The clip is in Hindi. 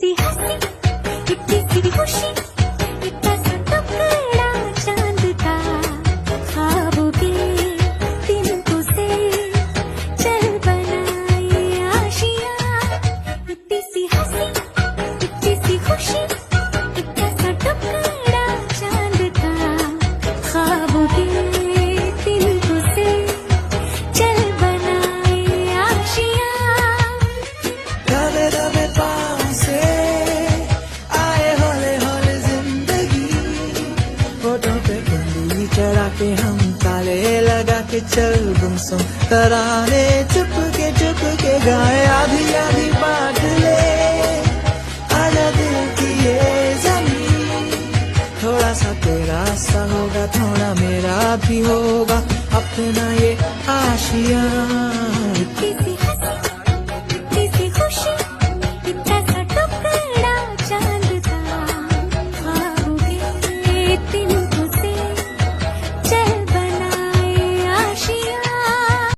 सी हंसी इतनी सी खुशी इतना सा टुकड़ा चांद का ख्वाबों के तिनकों से चल बनाए आशियां इतनी सी हंसी इतनी सी खुशी इतना सा टुकड़ा चांद का ख्वाबों के तिनकों से चल बनाए आशियां दबे दबे पाँव से आए हौले हौले जिंदगी होठों पे उंगली चढ़ा के हम ताले लगा के चल गुमसुम तराने चुप के गाए आधी आधी बात ले आजा दिल की ये जमीन थोड़ा सा तेरा सा होगा थोड़ा मेरा भी होगा अपना ये आशियां